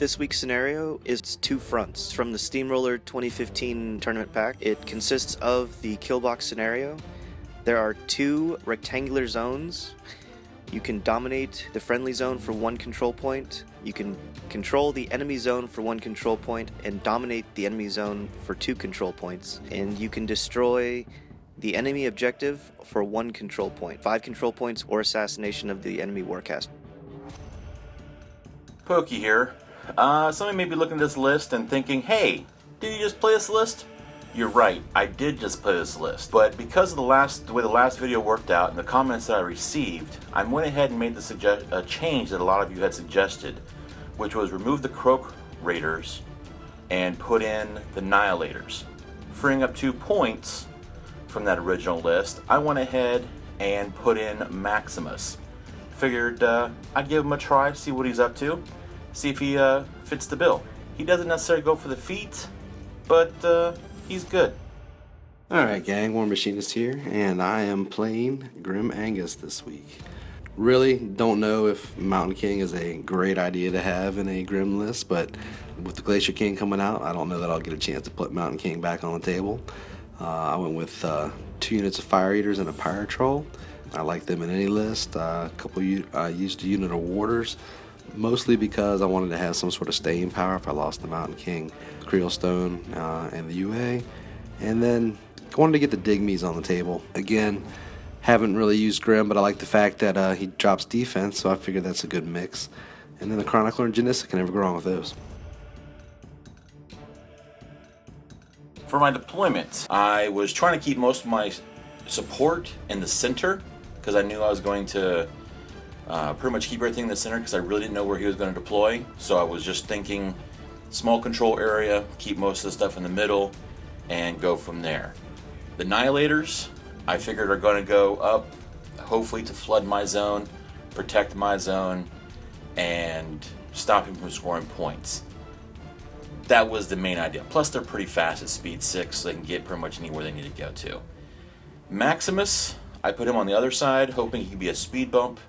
This week's scenario is two fronts from the Steamroller 2015 tournament pack. It consists of the Killbox scenario. There are two rectangular zones. You can dominate the friendly zone for 1 control point. You can control the enemy zone for 1 control point and dominate the enemy zone for 2 control points. And you can destroy the enemy objective for 1 control point, 5 control points, or assassination of the enemy warcast. Pokey here. Somebody may be looking at this list and thinking, hey, did you just play this list? You're right, I did just play this list. But because of the way the last video worked out and the comments that I received, I went ahead and made a change that a lot of you had suggested, which was remove the Croak Raiders and put in the Nihilators. Freeing up 2 points from that original list, I went ahead and put in Maximus. Figured I'd give him a try, see what he's up to, see if he fits the bill. He doesn't necessarily go for the feet, but he's good. Alright gang, Warmachine is here, and I am playing Grim Angus this week. Really don't know if Mountain King is a great idea to have in a Grim list, but with the Glacier King coming out, I don't know that I'll get a chance to put Mountain King back on the table. I went with 2 units of Fire Eaters and a Pyre Troll. I like them in any list. I used a unit of Warders, mostly because I wanted to have some sort of staying power if I lost the Mountain King, Krielstone, and the UA. And then I wanted to get the Digmies on the table. Again, haven't really used Grim, but I like the fact that he drops defense, so I figured that's a good mix. And then the Chronicler and Janissa can never go wrong with those. For my deployment, I was trying to keep most of my support in the center because I knew I was going to pretty much keep everything in the center because I really didn't know where he was going to deploy. So I was just thinking small control area, keep most of the stuff in the middle, and go from there. The Nihilators, I figured, are going to go up, hopefully to flood my zone, protect my zone, and stop him from scoring points. That was the main idea. Plus, they're pretty fast at speed 6, so they can get pretty much anywhere they need to go to. Maximus, I put him on the other side, hoping he could be a speed bump,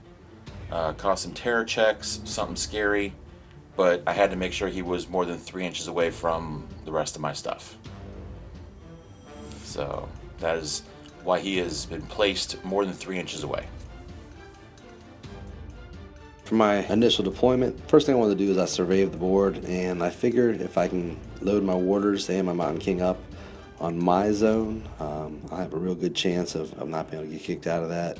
cause some terror checks, something scary, but I had to make sure he was more than 3 inches away from the rest of my stuff. So that is why he has been placed more than 3 inches away. For my initial deployment, first thing I wanted to do is I surveyed the board, and I figured if I can load my Warders and my Mountain King up on my zone, I have a real good chance of not being able to get kicked out of that.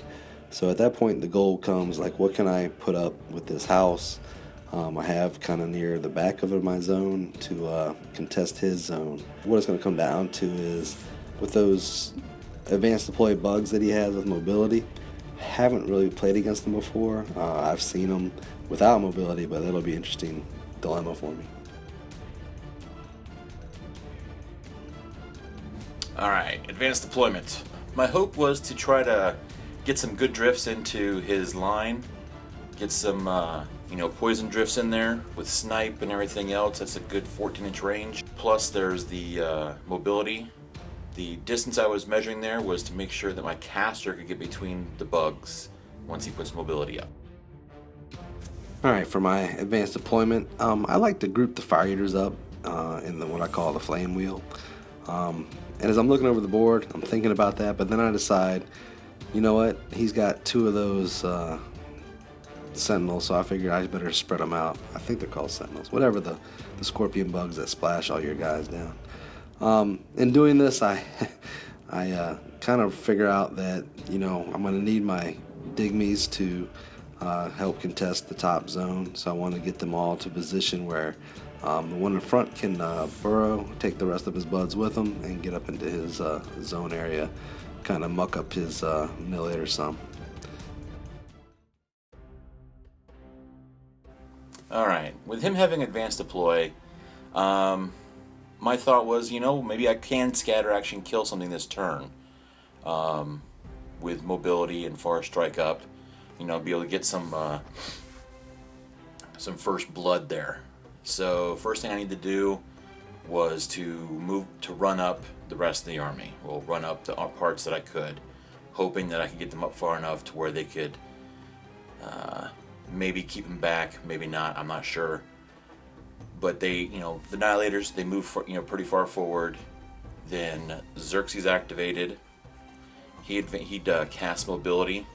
So at that point the goal comes, like, what can I put up with this house? I have kind of near the back of my zone to contest his zone. What it's going to come down to is with those advanced deploy bugs that he has with mobility, haven't really played against them before. I've seen them without mobility, but that'll be an interesting dilemma for me. Alright, advanced deployment. My hope was to try to get some good drifts into his line, get some poison drifts in there with snipe and everything else. That's a good 14-inch range. Plus there's the mobility. The distance I was measuring there was to make sure that my caster could get between the bugs once he puts mobility up. Alright, for my advanced deployment, I like to group the Fire Eaters up in what I call the flame wheel. And as I'm looking over the board, I'm thinking about that, but then I decide, you know what, he's got 2 of those Sentinels, so I figured I better spread them out. I think they're called Sentinels, whatever the scorpion bugs that splash all your guys down. In doing this, I kind of figure out that, I'm going to need my Digmies to help contest the top zone, so I want to get them all to position where the one in front can burrow, take the rest of his buds with him, and get up into his zone area, kind of muck up his Nihilator some. Alright, with him having advanced deploy, my thought was, maybe I can scatter action kill something this turn with mobility and far strike up, be able to get some first blood there. So first thing I need to do was to run up the rest of the army. We'll run up the parts that I could, hoping that I could get them up far enough to where they could maybe keep them back, maybe not, I'm not sure. but they, the Nihilators, they move pretty far forward. Then Xerxes activated. He'd cast mobility,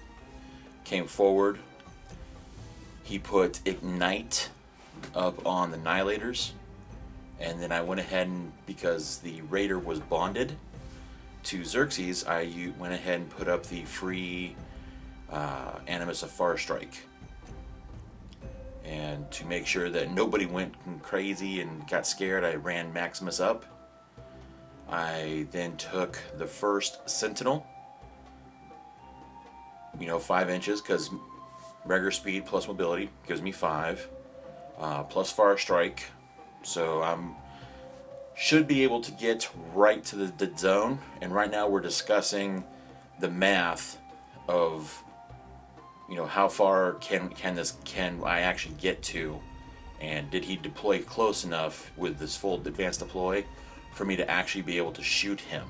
came forward. He put Ignite up on the Nihilators, and then I went ahead and, because the Raider was bonded to Xerxes, I went ahead and put up the free Animus of Far Strike. And to make sure that nobody went crazy and got scared, I ran Maximus up. I then took the first Sentinel, 5 inches, because regular speed plus mobility gives me 5, plus Far Strike, so I'm should be able to get right to the zone. And right now we're discussing the math of how far can I actually get to, and did he deploy close enough with this full advanced deploy for me to actually be able to shoot him.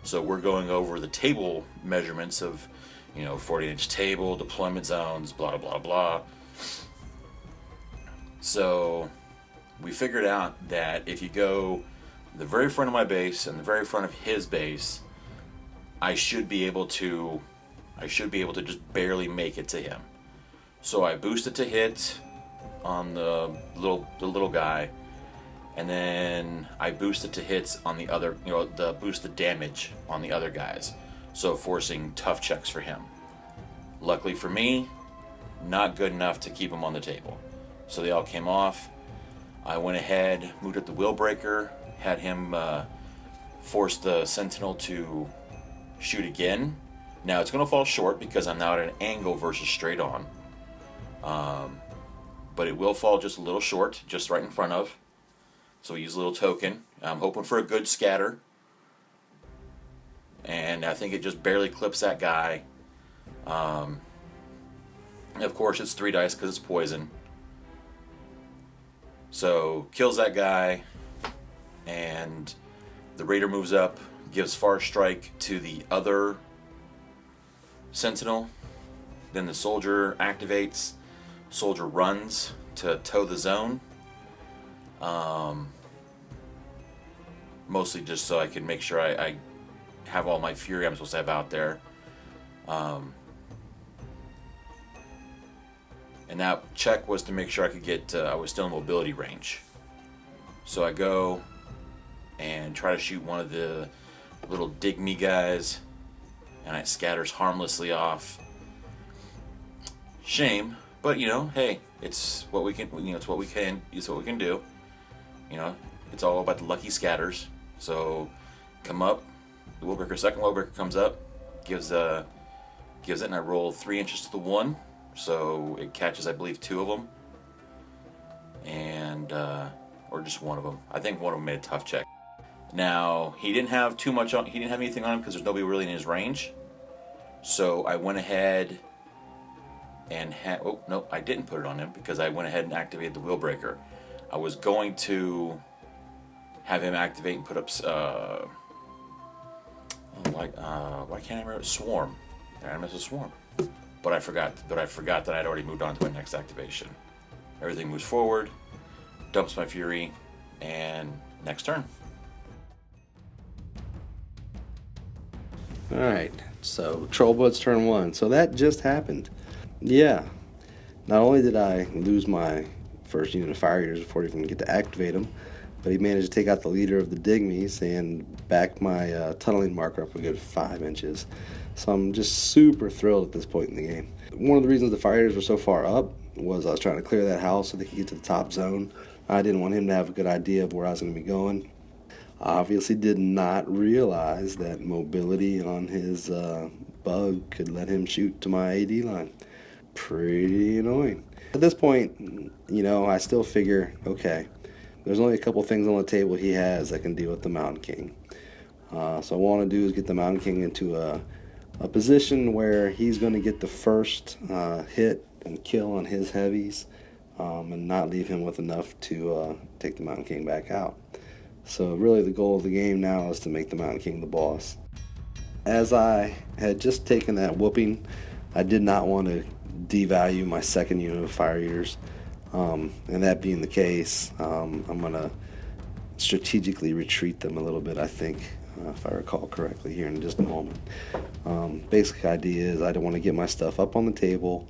So we're going over the table measurements of 40-inch table, deployment zones, blah blah blah. So we figured out that if you go the very front of my base and the very front of his base, I should be able to just barely make it to him. So I boosted to hit on the little guy, and then I boosted to hits on the other, the boosted damage on the other guys. So forcing tough checks for him. Luckily for me, not good enough to keep him on the table. So they all came off. I went ahead, moved up the Willbreaker, had him force the Sentinel to shoot again. Now it's going to fall short because I'm now at an angle versus straight on. But it will fall just a little short, just right in front of. So we use a little token. I'm hoping for a good scatter. And I think it just barely clips that guy. Of course it's 3 dice because it's poison. So kills that guy, and the Raider moves up, gives Far Strike to the other Sentinel. Then the Soldier activates. Soldier runs to tow the zone. Mostly just so I can make sure I have all my fury I'm supposed to have out there. And that check was to make sure I could get, I was still in mobility range. So I go and try to shoot one of the little dig me guys, and it scatters harmlessly off. Shame, but hey, it's what we can, it's what we can do. It's all about the lucky scatters. So come up, the Willbreaker, second Willbreaker comes up, gives it, and I roll 3 inches to the 1. So it catches, I believe, 2 of them, and or just one of them. I think one of them made a tough check. Now he didn't have too much on. He didn't have anything on him because there's nobody really in his range. So I went ahead and oh no, I didn't put it on him because I went ahead and activated the Willbreaker. I was going to have him activate and put up why can't I remember? Swarm. I missed a swarm. But I forgot that I'd already moved on to my next activation. Everything moves forward, dumps my fury, and next turn. Alright, so Trollbloods turn 1. So that just happened. Yeah. Not only did I lose my first unit of Fire Eaters before I even get to activate them, but he managed to take out the leader of the Digmies and back my tunneling marker up a good 5 inches. So I'm just super thrilled at this point in the game. One of the reasons the Fire Eaters were so far up was I was trying to clear that house so they could get to the top zone. I didn't want him to have a good idea of where I was going to be going. I obviously did not realize that mobility on his bug could let him shoot to my AD line. Pretty annoying. At this point, I still figure, okay, there's only a couple things on the table he has that can deal with the Mountain King. So I want to do is get the Mountain King into a position where he's going to get the first hit and kill on his heavies, and not leave him with enough to take the Mountain King back out. So really the goal of the game now is to make the Mountain King the boss. As I had just taken that whooping, I did not want to devalue my second unit of Fire Eaters. And that being the case, I'm going to strategically retreat them a little bit, I think, if I recall correctly here in just a moment. Basic idea is I don't want to get my stuff up on the table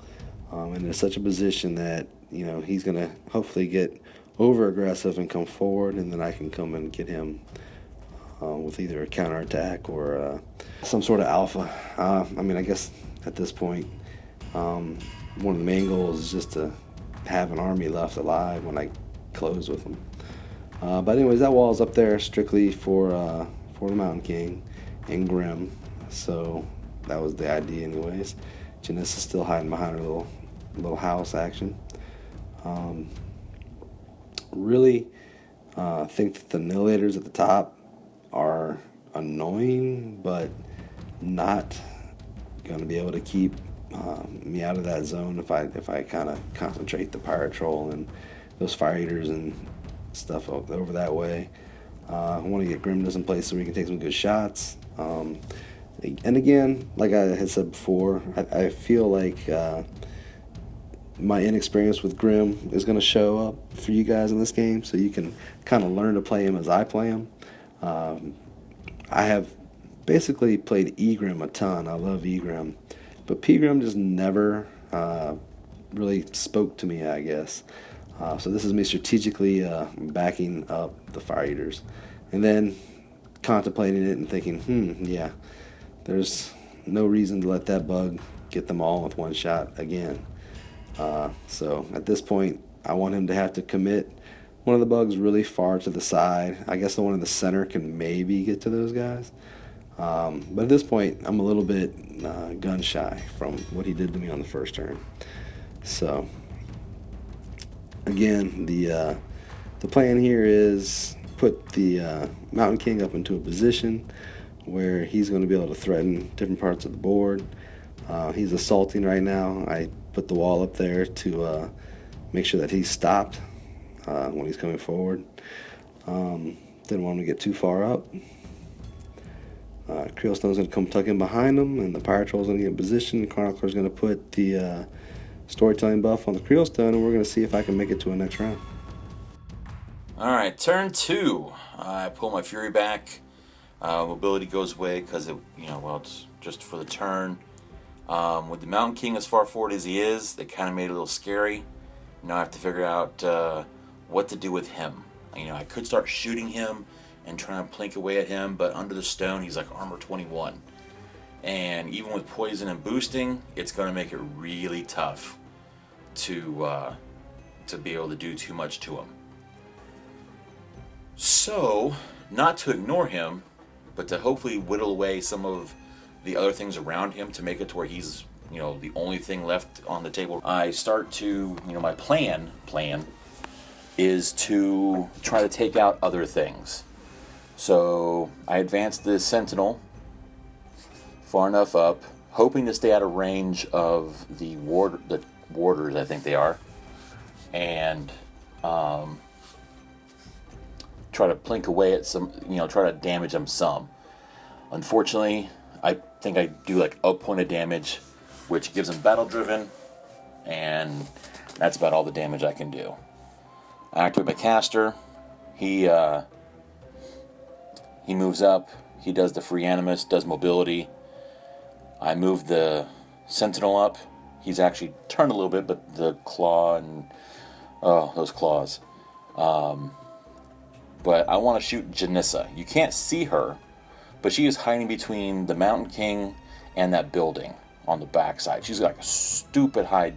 and in such a position that, you know, he's going to hopefully get over aggressive and come forward, and then I can come and get him with either a counterattack or some sort of alpha. I mean, I guess at this point, one of the main goals is just to have an army left alive when I close with them. But anyways, that wall is up there strictly for the Mountain King and Grim, so that was the idea anyways. Janissa's still hiding behind her little house action. Really think that the Nihilators at the top are annoying, but not going to be able to keep me out of that zone if I kind of concentrate the Pyre Troll and those Fire Eaters and stuff over that way. I want to get Grimness in place so we can take some good shots. And again, like I had said before, I feel like my inexperience with Grim is going to show up for you guys in this game, so you can kind of learn to play him as I play him. I have basically played E-Grim a ton. I love E-Grim, but P-Grim just never really spoke to me, I guess. So this is me strategically backing up the Fire Eaters, and then contemplating it and thinking, yeah, there's no reason to let that bug get them all with one shot again. So at this point, I want him to have to commit one of the bugs really far to the side. I guess the one in the center can maybe get to those guys. But at this point, I'm a little bit gun shy from what he did to me on the first turn. So again, the plan here is put the Mountain King up into a position where he's going to be able to threaten different parts of the board. He's assaulting right now. I put the wall up there to make sure that he's stopped when he's coming forward. Didn't want him to get too far up. Krielstone's going to come tuck in behind him, and the Pyre Troll's going to get in position. Chronicler's going to put the storytelling buff on the Krielstone, and we're going to see if I can make it to a next round. Alright, turn 2. I pull my Fury back. Mobility goes away because it's just for the turn. With the Mountain King as far forward as he is, they kind of made it a little scary. Now I have to figure out what to do with him. I could start shooting him and trying to plink away at him, but under the stone he's like armor 21. And even with poison and boosting, it's going to make it really tough to be able to do too much to him. So, not to ignore him, but to hopefully whittle away some of the other things around him to make it to where he's, the only thing left on the table. I start to, my plan is to try to take out other things. So I advance the Sentinel far enough up, hoping to stay out of range of the warders, I think they are, and try to plink away at some, try to damage them some. Unfortunately, I think I do like up point of damage, which gives him battle driven, and that's about all the damage I can do. I activate my caster. He moves up. He does the free animus, does mobility. I move the Sentinel up. He's actually turned a little bit, but the claw and those claws. But I want to shoot Janissa. You can't see her, but she is hiding between the Mountain King and that building on the backside. She's got like a stupid high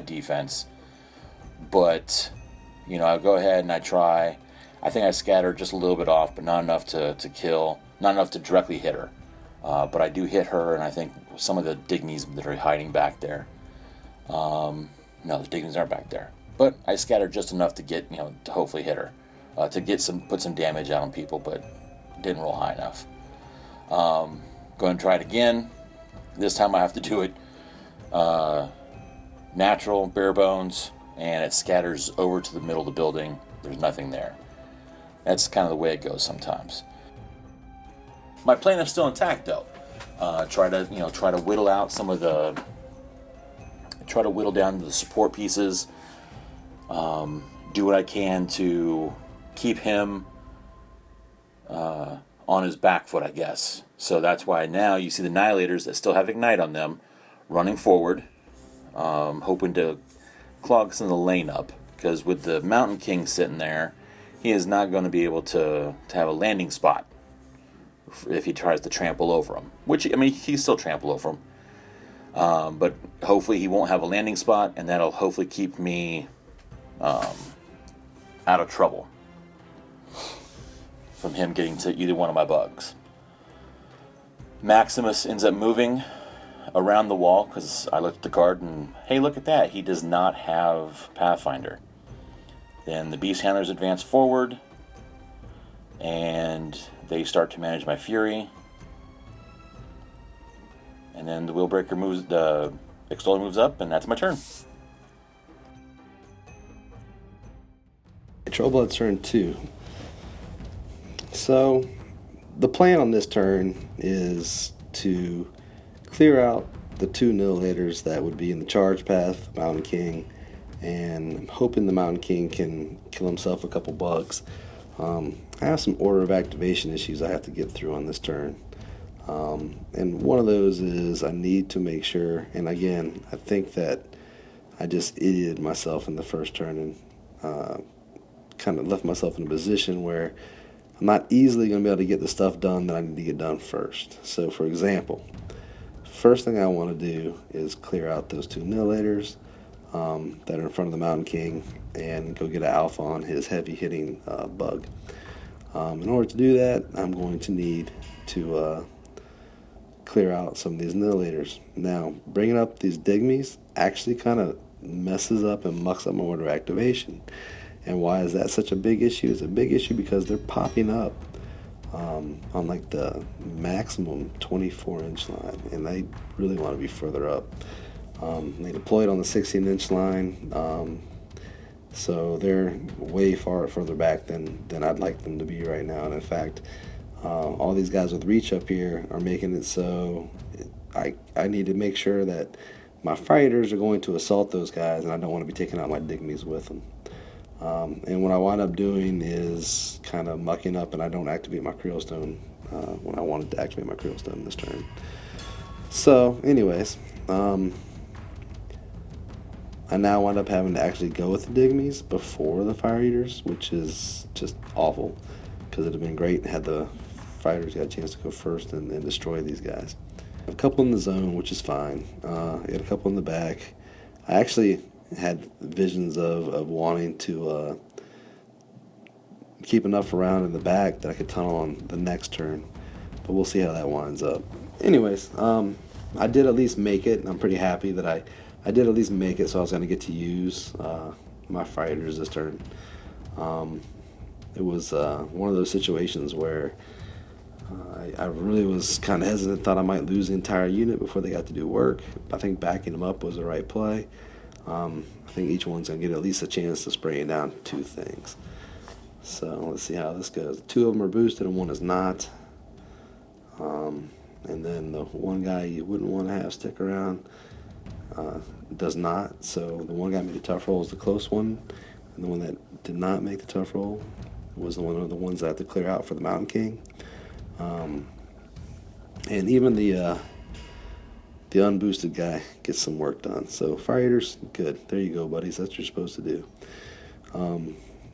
defense. But I go ahead and I try. I think I scatter just a little bit off, but not enough to kill, not enough to directly hit her. But I do hit her, and I think some of the Dignies that are hiding back there. No, the Dignies aren't back there. But I scattered just enough to get, to hopefully hit her, to put some damage out on people, but didn't roll high enough. Go ahead and try it again. This time I have to do it natural, bare bones, and it scatters over to the middle of the building. There's nothing there. That's kind of the way it goes sometimes. My plan is still intact, though. Try to whittle out some of the. Try to whittle down the support pieces. do what I can to keep him on his back foot, I guess. So that's why now you see the Nihilators that still have Ignite on them running forward, hoping to clog some of the lane up. Because with the Mountain King sitting there, he is not going to be able to have a landing spot if he tries to trample over him. Which, I mean, he can still trample over him. But hopefully he won't have a landing spot, and that'll hopefully keep me out of trouble from him getting to either one of my bugs. Maximus ends up moving around the wall because I looked at the card and, hey, look at that. He does not have Pathfinder. Then the Beast Handlers advance forward, and they start to manage my Fury. And then the Willbreaker moves, the Extoller moves up, and that's my turn. Trollbloods turn 2. So, the plan on this turn is to clear out the 2 Nihilators that would be in the charge path, the Mountain King, and I'm hoping the Mountain King can kill himself a couple bugs. I have some order of activation issues I have to get through on this turn. And one of those is I need to make sure, and again, I think that I just idioted myself in the first turn and kind of left myself in a position where I'm not easily going to be able to get the stuff done that I need to get done first. So, for example, first thing I want to do is clear out those 2 Nihilators that are in front of the Mountain King and go get an alpha on his heavy-hitting bug. In order to do that, I'm going to need to clear out some of these Nihilators. Now, bringing up these Digmies actually kind of messes up and mucks up my order of activation. And why is that such a big issue? It's a big issue because they're popping up on like the maximum 24-inch line, and they really want to be further up. They deployed on the 16-inch line, so they're way further back than I'd like them to be right now. And in fact, all these guys with reach up here are making it so I need to make sure that my fighters are going to assault those guys, and I don't want to be taking out my Digmies with them. And what I wind up doing is kind of mucking up, and I don't activate my Krielstone when I wanted to activate my Krielstone this turn. So, anyways, I now wind up having to actually go with the Digmies before the Fire Eaters, which is just awful, because it would have been great had the fighters got a chance to go first and destroy these guys. A couple in the zone, which is fine. I got a couple in the back. I actually had visions of wanting to keep enough around in the back that I could tunnel on the next turn, but we'll see how that winds up. Anyways, I did at least make it, and I'm pretty happy that I did at least make it, so I was going to get to use my fighters this turn. It was one of those situations where I really was kind of hesitant, thought I might lose the entire unit before they got to do work. I think backing them up was the right play. I think each one's going to get at least a chance to spray down 2 things. So let's see how this goes. 2 of them are boosted and 1 is not. And then the one guy you wouldn't want to have stick around does not. So the one guy made the tough roll is the close one, and the one that did not make the tough roll was one of the ones that I had to clear out for the Mountain King. And even the unboosted guy gets some work done. So Fire Eaters, good. There you go, buddies. That's what you're supposed to do.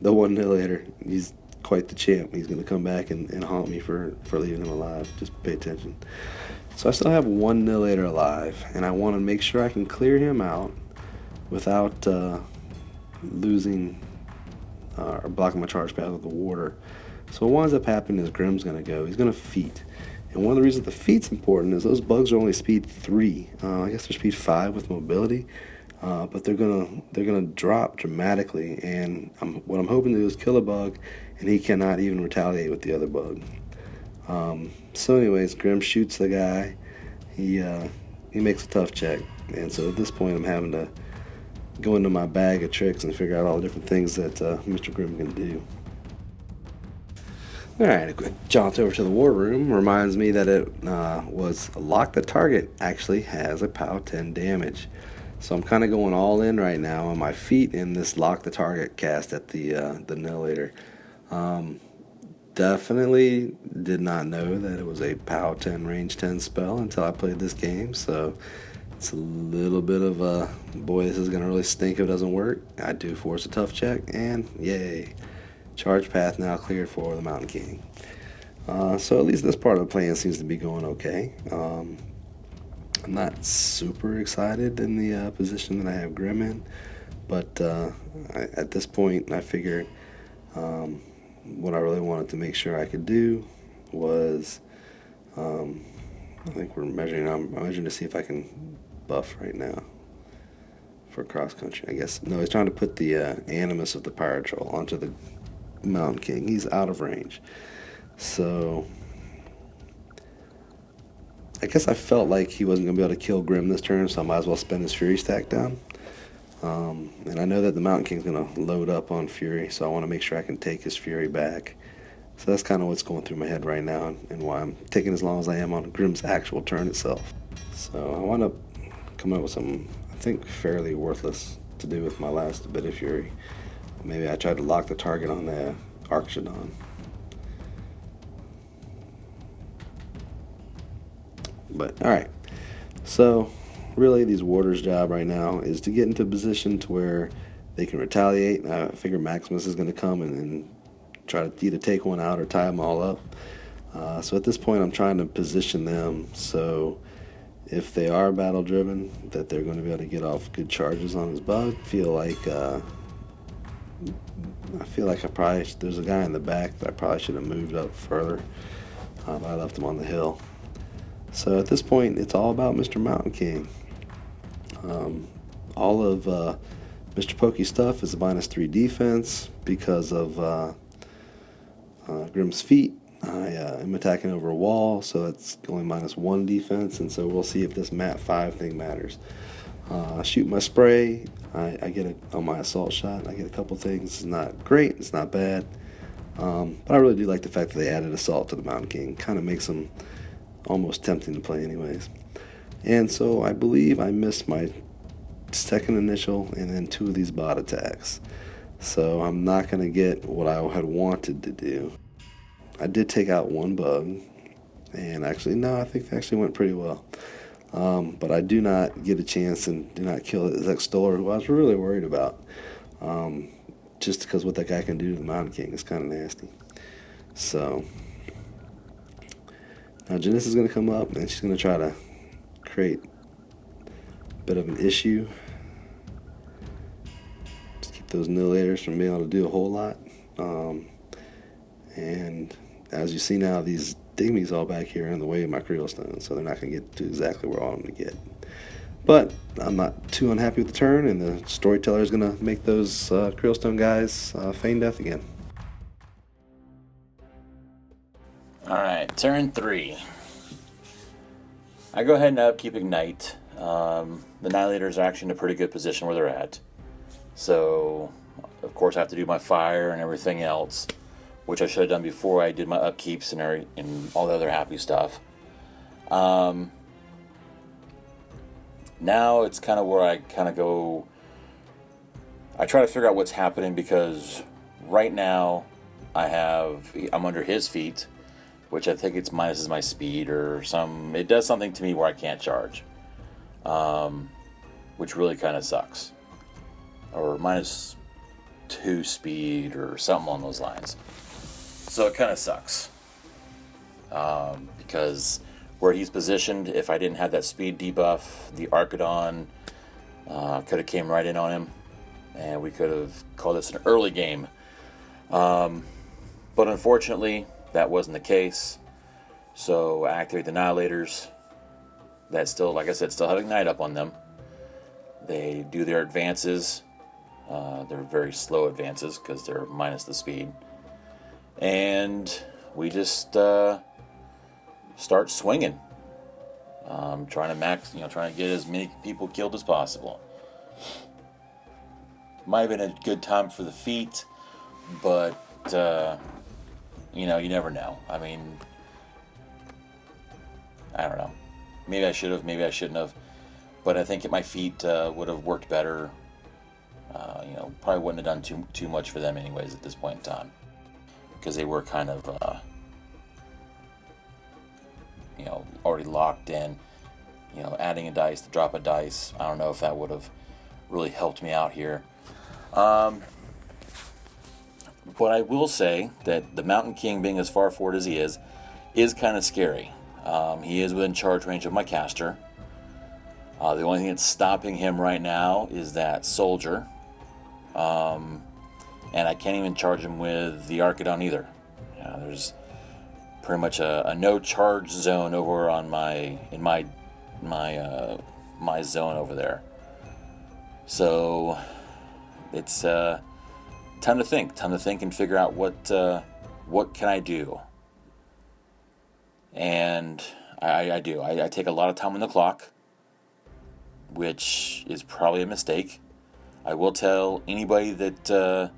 The one Nihilator, he's quite the champ. He's going to come back and haunt me for leaving him alive. Just pay attention. So I still have 1 Nihilator alive, and I want to make sure I can clear him out without losing or blocking my charge path with the Warder. So what winds up happening is Grimm's going to go. He's going to feat. And one of the reasons the feat's important is those bugs are only speed 3. I guess they're speed 5 with mobility, but they're gonna drop dramatically. And what I'm hoping to do is kill a bug, and he cannot even retaliate with the other bug. So, anyways, Grimm shoots the guy. He makes a tough check, and so at this point, I'm having to go into my bag of tricks and figure out all the different things that Mr. Grimm can do. Alright, a quick jaunt over to the war room reminds me that it was Lock the Target actually has a POW 10 damage. So I'm kind of going all in right now on my feet in this lock the target cast at the Nihilator. Definitely did not know that it was a POW 10 range 10 spell until I played this game, so it's a little bit of a, boy, this is going to really stink if it doesn't work. I do force a tough check, and yay, charge path now cleared for the Mountain King. So at least this part of the plan seems to be going okay. I'm not super excited in the position that I have Grim in, but at this point I figured what I really wanted to make sure I could do was, I think we're measuring, I'm measuring to see if I can buff right now for cross country. I guess, no, he's trying to put the Animus of the Pyre Troll onto the Mountain King. He's out of range. So I guess I felt like he wasn't going to be able to kill Grim this turn, so I might as well spend his Fury stack down. And I know that the Mountain King's going to load up on Fury, so I want to make sure I can take his Fury back. So that's kind of what's going through my head right now, and why I'm taking as long as I am on Grim's actual turn itself. So I want to come up with something, I think, fairly worthless to do with my last bit of Fury. Maybe I tried to lock the target on the Archidon. But, alright. So, really, these warders' job right now is to get into a position to where they can retaliate. I figure Maximus is going to come and try to either take one out or tie them all up. So at this point, I'm trying to position them so if they are battle driven, that they're going to be able to get off good charges on his bug. I feel like I probably, there's a guy in the back that I probably should have moved up further. But I left him on the hill. So at this point, it's all about Mr. Mountain King. All of Mr. Pokey's stuff is a -3 defense because of Grim's feet. I am attacking over a wall, so it's only -1 defense, and so we'll see if this Mat 5 thing matters. Shoot my spray, I get on my assault shot, I get a couple things. It's not great, it's not bad, but I really do like the fact that they added assault to the Mountain King. Kind of makes them almost tempting to play anyways. And so I believe I missed my second initial and then 2 of these bot attacks. So I'm not going to get what I had wanted to do. I did take out 1 bug, and actually, no, I think it actually went pretty well. But I do not get a chance and do not kill this Extoller, who I was really worried about. Just because what that guy can do to the Mountain King is kind of nasty. So now Janissa is going to come up, and she's going to try to create a bit of an issue. Just keep those Nihilators from being able to do a whole lot. And as you see now, these Digmies all back here are in the way of my Krielstone, so they're not going to get to exactly where I want them to get. But I'm not too unhappy with the turn, and the Storyteller is going to make those Krielstone guys feign death again. Alright, turn 3. I go ahead and upkeep Ignite. The Nihilators are actually in a pretty good position where they're at. So, of course, I have to do my fire and everything else, which I should have done before I did my upkeeps and all the other happy stuff. Now it's kind of where I kind of go, I try to figure out what's happening, because right now I'm under his feet, which I think it's minuses my speed or it does something to me where I can't charge, which really kind of sucks. Or -2 speed or something along those lines. So it kind of sucks. Because where he's positioned, if I didn't have that speed debuff, the Archidon could have came right in on him, and we could have called this an early game. But unfortunately, that wasn't the case. So I activate the Nihilators. That still, like I said, still have Ignite up on them. They do their advances. They're very slow advances because they're minus the speed. And we just start swinging. Trying to get as many people killed as possible. Might have been a good time for the feat, but you never know. I mean, I don't know. Maybe I should have, maybe I shouldn't have. but I think my feet would have worked better. You know, probably wouldn't have done too much for them anyways at this point in time, because they were kind of you know, already locked in. You know, adding a dice to drop a dice, I don't know if that would have really helped me out here. But I will say that the Mountain King, being as far forward as he is kind of scary. He is within charge range of my caster. The only thing that's stopping him right now is that soldier. And I can't even charge him with the Archidon either. There's pretty much a no charge zone over on my zone over there. So it's time to think and figure out what can I do. And I do. I take a lot of time on the clock, which is probably a mistake. I will tell anybody that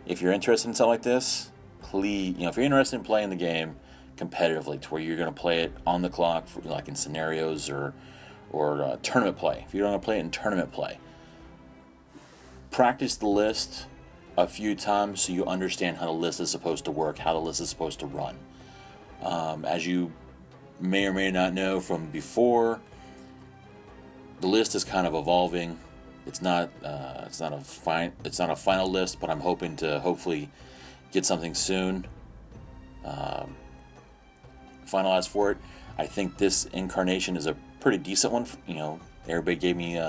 if you're interested in something like this, please, if you're interested in playing the game competitively, to where you're going to play it on the clock, for, like in scenarios or tournament play. If you're going to play it in tournament play, practice the list a few times so you understand how the list is supposed to work, how the list is supposed to run. As you may or may not know from before, the list is kind of evolving. It's not a final list, but I'm hoping to hopefully get something soon finalized for it. I think this incarnation is a pretty decent one. Everybody gave me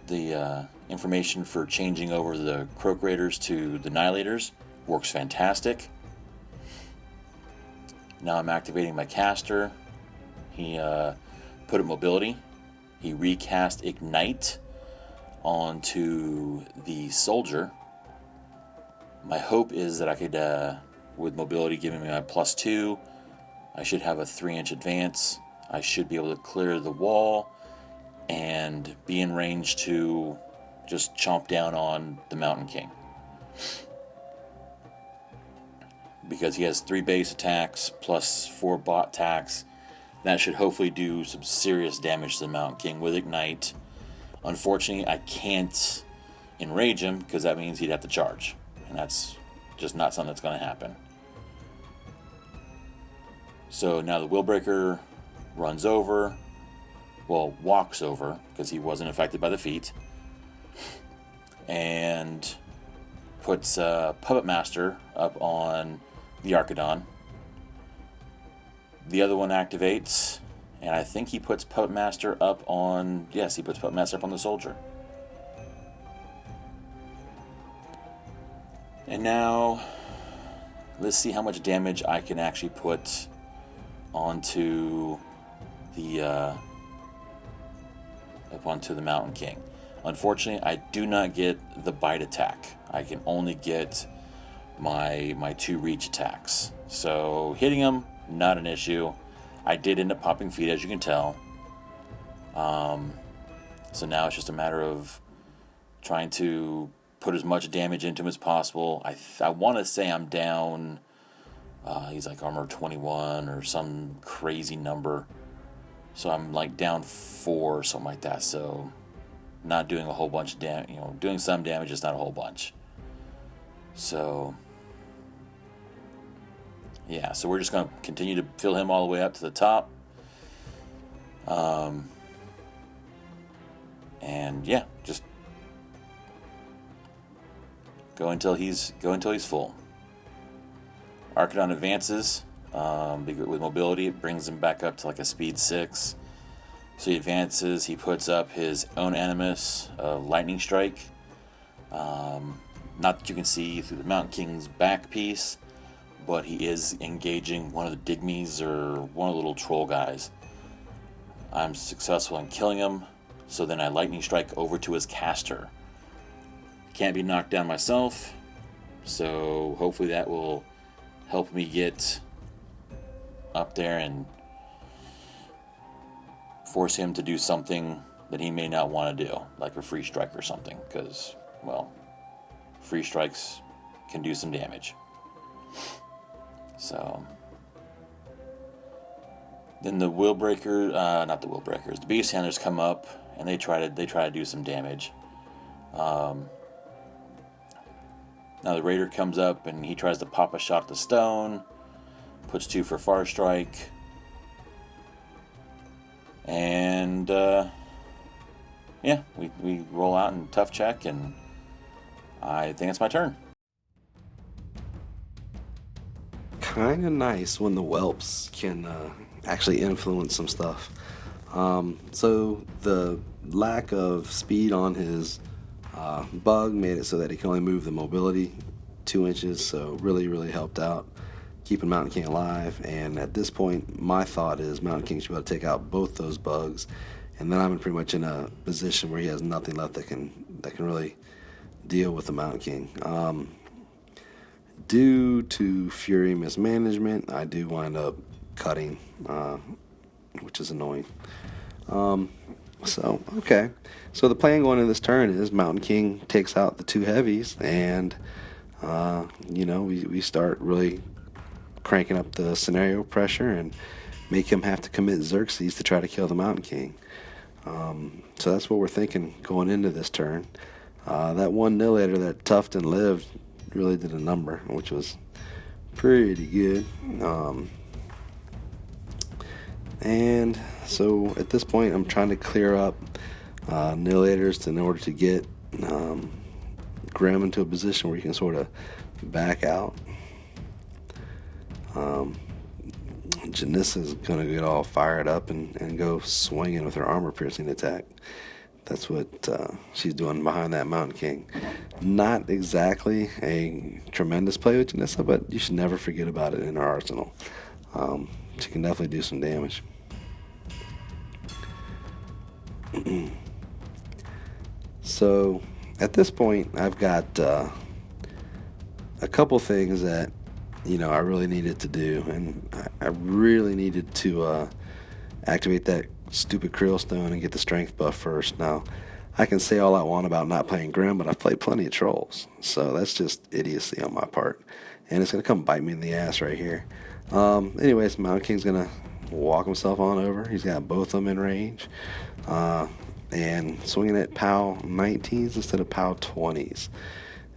the information for changing over the Croak Raiders to the Nihilators. Works fantastic. Now I'm activating my caster. He put in mobility. He recast Ignite onto the soldier. My hope is that I could, with mobility giving me my +2, I should have a 3-inch advance. I should be able to clear the wall and be in range to just chomp down on the Mountain King. Because he has 3 base attacks plus 4 bot attacks. That should hopefully do some serious damage to the Mountain King with Ignite. Unfortunately, I can't enrage him because that means he'd have to charge. And that's just not something that's going to happen. So now the Willbreaker runs over. Well, walks over because he wasn't affected by the feat. And puts Puppet Master up on the Archidon. The other one activates, and I think he puts Puppet Master up on... Yes, he puts Puppet Master up on the Soldier. And now, let's see how much damage I can actually put onto the Mountain King. Unfortunately, I do not get the bite attack. I can only get my 2 reach attacks. So hitting him, not an issue. I did end up popping feet, as you can tell. So now it's just a matter of trying to put as much damage into him as possible. I want to say I'm down... he's like armor 21 or some crazy number. So I'm like down 4 or something like that. So not doing a whole bunch of damage. Doing some damage, just not a whole bunch. So yeah, so we're just going to continue to fill him all the way up to the top. And yeah, just go until he's full. Archidon advances with mobility. It brings him back up to like a speed 6. So he advances. He puts up his own Animus, Lightning Strike. Not that you can see through the Mountain King's back piece, but he is engaging one of the Digmies or one of the little troll guys. I'm successful in killing him, so then I Lightning Strike over to his caster. Can't be knocked down myself, so hopefully that will help me get up there and force him to do something that he may not want to do, like a free strike or something, because, well, free strikes can do some damage. So Then the Willbreaker, not the Willbreakers, the Beast Handlers come up and they try to do some damage. Now the Raider comes up and he tries to pop a shot at the stone, puts 2 for Far Strike, and yeah, we roll out and tough check, and I think it's my turn. Kind of nice when the whelps can actually influence some stuff. So the lack of speed on his bug made it so that he can only move the mobility 2 inches, so really helped out keeping Mountain King alive. And at this point, my thought is Mountain King should be able to take out both those bugs, and then I'm pretty much in a position where he has nothing left that can really deal with the Mountain King. Due to Fury mismanagement, I do wind up cutting, which is annoying. Okay. So the plan going into this turn is Mountain King takes out the 2 heavies, and we start really cranking up the scenario pressure and make him have to commit Xerxes to try to kill the Mountain King. So that's what we're thinking going into this turn. That one Nihilator that toughed and lived really did a number, which was pretty good. And so at this point, I'm trying to clear up Nihilators in order to get Grim into a position where he can sort of back out. Janissa is going to get all fired up and go swinging with her armor-piercing attack. That's what she's doing behind that Mountain King. Not exactly a tremendous play with Janissa, but you should never forget about it in our arsenal. She can definitely do some damage. So at this point, I've got a couple things that I really needed to do, and I really needed to activate that stupid Krielstone and get the strength buff first. Now, I can say all I want about not playing Grim, but I've played plenty of Trolls, so that's just idiocy on my part, and it's going to come bite me in the ass right here. Anyways, Mountain King's going to walk himself on over. He's got both of them in range, and swinging at POW 19s instead of POW 20s,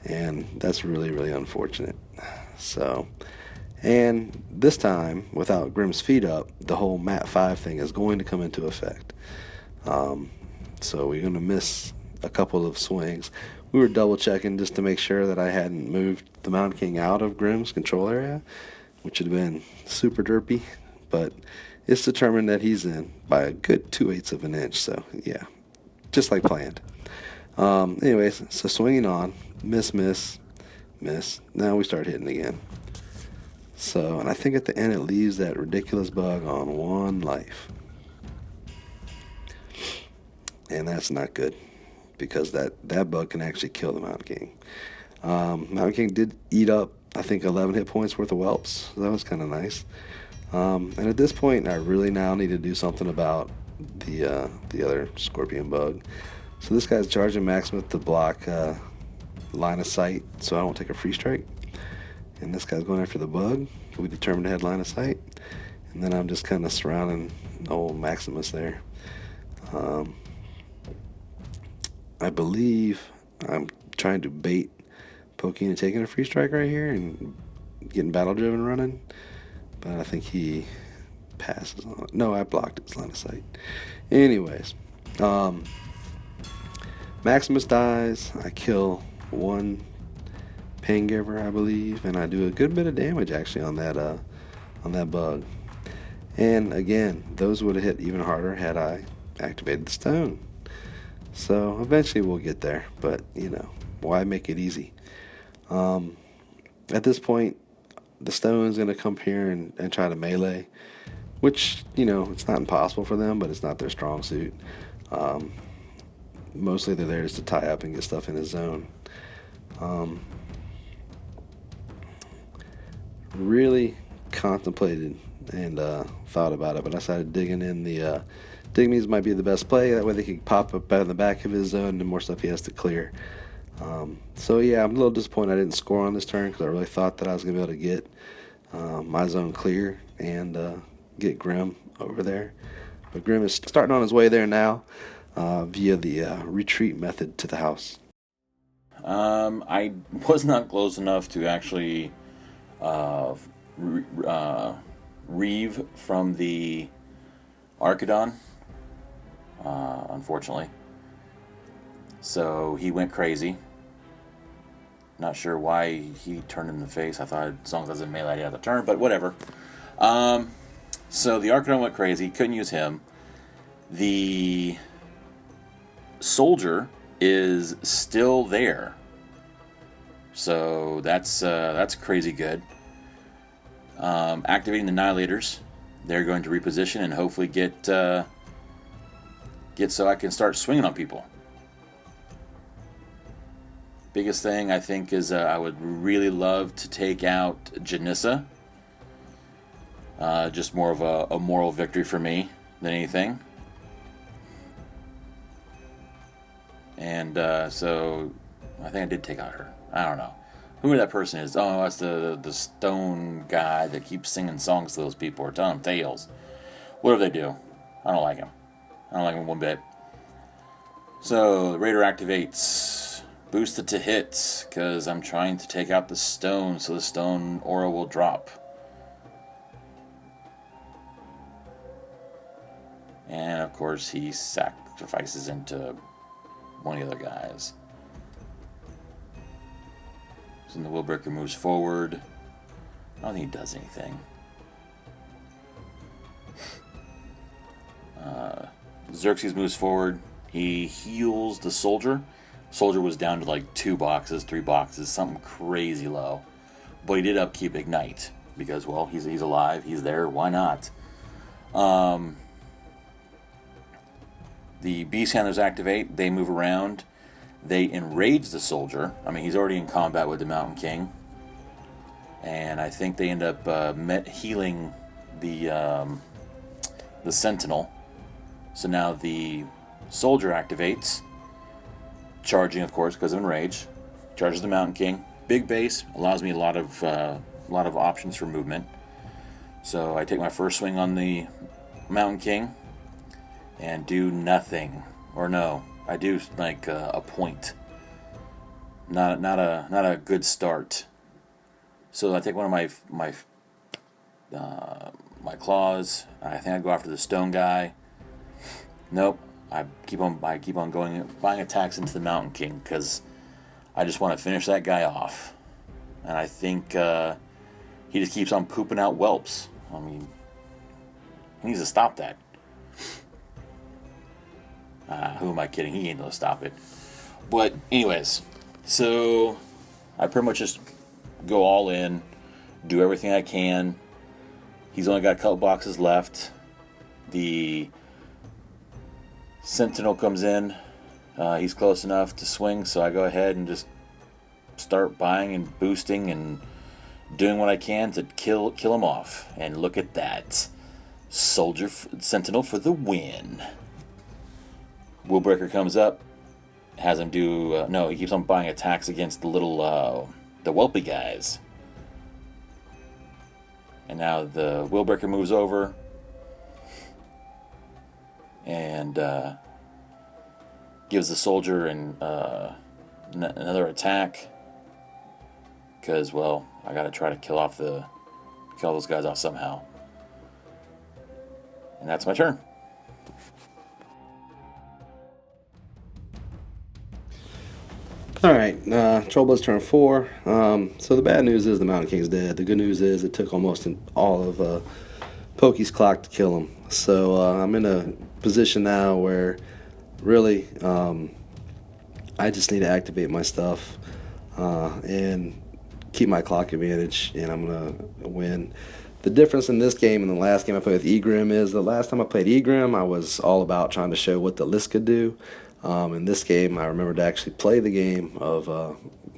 and that's really unfortunate. So, and this time, without Grim's feet up, the whole Mat 5 thing is going to come into effect. So we're going to miss a couple of swings. We were double checking just to make sure that I hadn't moved the Mountain King out of Grim's control area, which would have been super derpy, but it's determined that he's in by a good 2/8 of an inch, so yeah, just like planned. Anyways, so swinging on, miss. Now we start hitting again. So, and I think at the end it leaves that ridiculous bug on 1 life. And that's not good, because that bug can actually kill the Mountain King. Mountain King did eat up, I think, 11 hit points worth of whelps. So that was kind of nice. And at this point, I really now need to do something about the other scorpion bug. So this guy's charging Maximus to block line of sight, so I don't take a free strike. And this guy's going after the bug. We determined to head line of sight. And then I'm just kind of surrounding old Maximus there. I believe I'm trying to bait Pokey into taking a free strike right here and getting battle driven running. But I think he passes on it. No, I blocked his line of sight. Anyways, Maximus dies. I kill 1 Paingiver, I believe, and I do a good bit of damage actually on that bug. And again, those would have hit even harder had I activated the stone. So eventually we'll get there, but why make it easy? At this point, the stone's going to come here and try to melee, which it's not impossible for them, but it's not their strong suit. Mostly they're there just to tie up and get stuff in his zone. Really contemplated and thought about it, but I decided digging in the Digmies might be the best play. That way they can pop up out of the back of his zone and more stuff he has to clear. So yeah, I'm a little disappointed I didn't score on this turn, because I really thought that I was going to be able to get my zone clear and get Grim over there. But Grim is starting on his way there now via the retreat method to the house. I was not close enough to actually reeve from the Archidon, unfortunately. So he went crazy. Not sure why he turned in the face. I thought as long as I was in melee, I'd have to turn, but whatever. So the Archidon went crazy. Couldn't use him. The Soldier is still there. So that's crazy good. Activating the Nihilators. They're going to reposition and hopefully get so I can start swinging on people. Biggest thing I think is I would really love to take out Janissa. Just more of a moral victory for me than anything. And so I think I did take out her. I don't know who that person is. Oh, that's the stone guy that keeps singing songs to those people or telling them tales. Whatever they do, I don't like him. I don't like him one bit. So the Raider activates. Boosted to hit, because I'm trying to take out the stone, so the stone aura will drop. And of course he sacrifices into one of the other guys. So the Willbreaker moves forward. I don't think he does anything. Xerxis moves forward. He heals the Soldier. Soldier was down to like 2 boxes, 3 boxes, something crazy low. But he did upkeep Ignite because, well, he's alive, he's there, why not? The Beast Handlers activate, they move around, they enrage the Soldier. I mean, he's already in combat with the Mountain King. And I think they end up healing the Sentinel. So now the Soldier activates. Charging, of course, because of Enrage. Charges the Mountain King. Big base, allows me a lot of options for movement. So I take my first swing on the Mountain King and do nothing. Or no, I do like a point. Not a good start. So I take one of my claws. I think I go after the stone guy. Nope. I keep on going, buying attacks into the Mountain King because I just want to finish that guy off. And I think he just keeps on pooping out whelps. I mean, he needs to stop that. Who am I kidding? He ain't gonna stop it. But anyways, so I pretty much just go all in, do everything I can. He's only got a couple boxes left. The Sentinel comes in. He's close enough to swing, so I go ahead and just start buying and boosting and doing what I can to kill him off. And look at that. Sentinel for the win. Willbreaker comes up, has him do... no, he keeps on buying attacks against the little... the whelpy guys. And now the Willbreaker moves over. And gives the Soldier another attack. Because, well, I gotta try to kill those guys off somehow. And that's my turn. Alright, Trollbloods turn 4. So the bad news is the Mountain King's dead. The good news is it took almost all of Pokey's clock to kill him. So I'm in a position now where really I just need to activate my stuff and keep my clock advantage, and I'm going to win. The difference in this game and the last game I played with Egrim is the last time I played Egrim, I was all about trying to show what the list could do. In this game, I remember to actually play the game of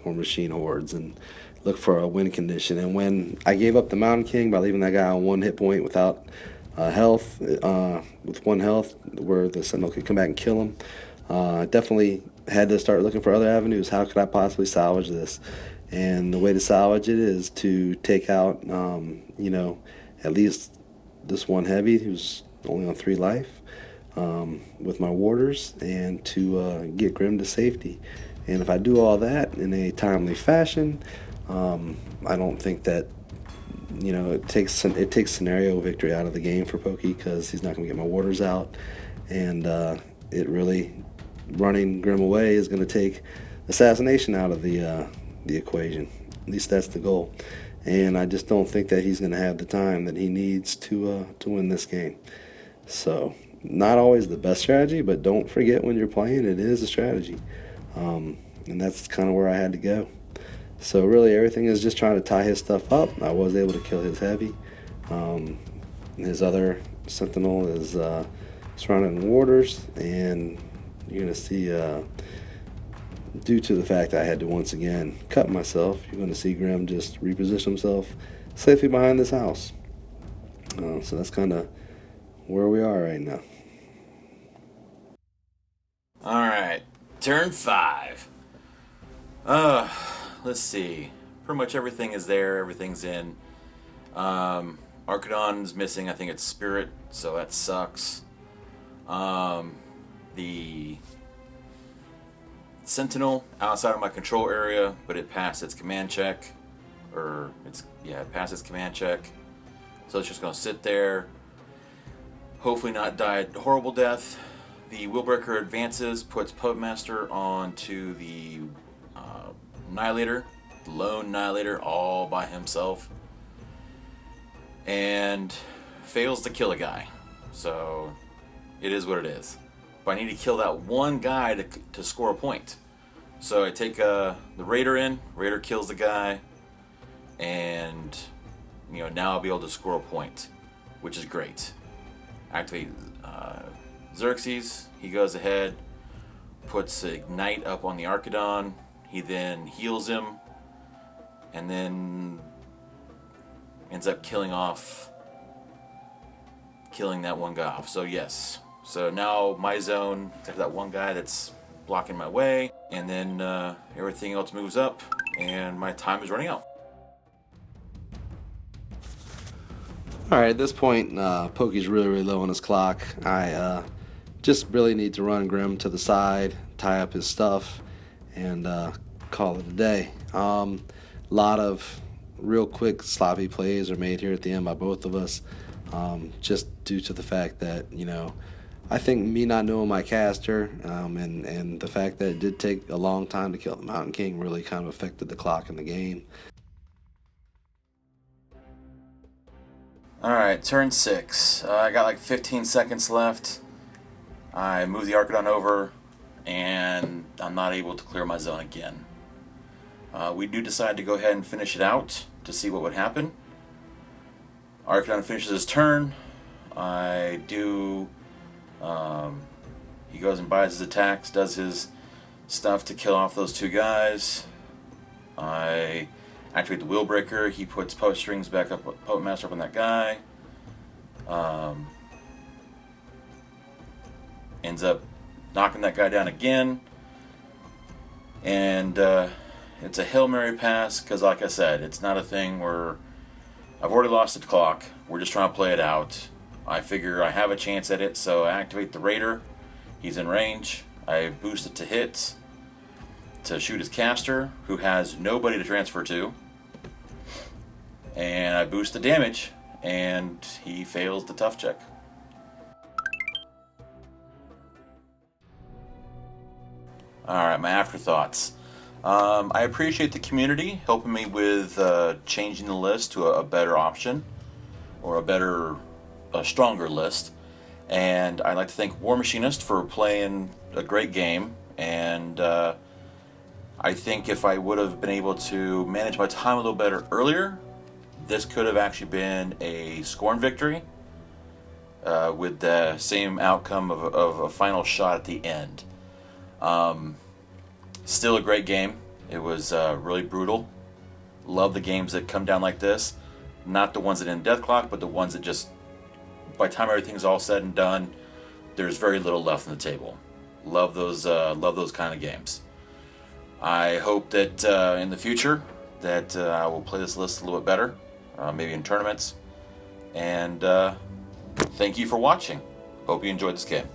Warmachine Hordes and look for a win condition. And when I gave up the Mountain King by leaving that guy on 1 hit point without health, with 1 health, where the Sentinel could come back and kill him, I definitely had to start looking for other avenues. How could I possibly salvage this? And the way to salvage it is to take out, at least this one heavy who's only on 3 life, with my warders, and to get Grim to safety. And if I do all that in a timely fashion, I don't think that, you know, it takes scenario victory out of the game for Pokey, because he's not going to get my warders out, and it really, running Grim away is going to take assassination out of the equation. At least that's the goal. And I just don't think that he's going to have the time that he needs to win this game. So, not always the best strategy, but don't forget when you're playing, it is a strategy. And that's kind of where I had to go. So really everything is just trying to tie his stuff up. I was able to kill his heavy. His other Sentinel is surrounded in warders, and you're going to see, due to the fact I had to once again cut myself, you're going to see Grim just reposition himself safely behind this house. So that's kind of where we are right now. Alright, turn 5. Let's see. Pretty much everything is there, everything's in. Archidon's missing, I think it's Spirit, so that sucks. The Sentinel outside of my control area, but it passed its command check. It passed its command check. So it's just gonna sit there. Hopefully not die a horrible death. The Willbreaker advances, puts Puppet Master onto the Nihilator, the lone Nihilator, all by himself, and fails to kill a guy. So it is what it is. But I need to kill that one guy to score a point. So I take the Raider in. Raider kills the guy, and now I'll be able to score a point, which is great. Activate Xerxis. He goes ahead, puts Ignite up on the Archidon. He then heals him, and then ends up killing that one guy off. So yes. So now my zone, except that one guy that's blocking my way, and then everything else moves up, and my time is running out. Alright, at this point, Pokey's really low on his clock. I just really need to run Grim to the side, tie up his stuff, and call it a day. A lot of real quick sloppy plays are made here at the end by both of us, just due to the fact that, I think me not knowing my caster, and the fact that it did take a long time to kill the Mountain King really kind of affected the clock in the game. Alright, turn 6. I got like 15 seconds left. I move the Archidon over, and I'm not able to clear my zone again. We do decide to go ahead and finish it out to see what would happen. Archidon finishes his turn. I do... he goes and buys his attacks, does his stuff to kill off those 2 guys. I activate the Willbreaker. He puts Puppet Strings back up, Puppet Master up on that guy. Ends up knocking that guy down again. And it's a Hail Mary pass, because like I said, it's not a thing where I've already lost the clock. We're just trying to play it out. I figure I have a chance at it, so I activate the Raider. He's in range. I boost it to hit to shoot his caster, who has nobody to transfer to. And I boost the damage, and he fails the tough check. Alright, my afterthoughts. I appreciate the community helping me with changing the list to a better option, or a stronger list. And I'd like to thank Warmachinist for playing a great game, and I think if I would have been able to manage my time a little better earlier, this could have actually been a Skorne victory, with the same outcome of a final shot at the end. Still a great game. It was really brutal. Love the games that come down like this. Not the ones that end death clock, but the ones that just, by the time everything's all said and done, there's very little left on the table. Love those kind of games. I hope that in the future that I will play this list a little bit better, maybe in tournaments. And thank you for watching. Hope you enjoyed this game.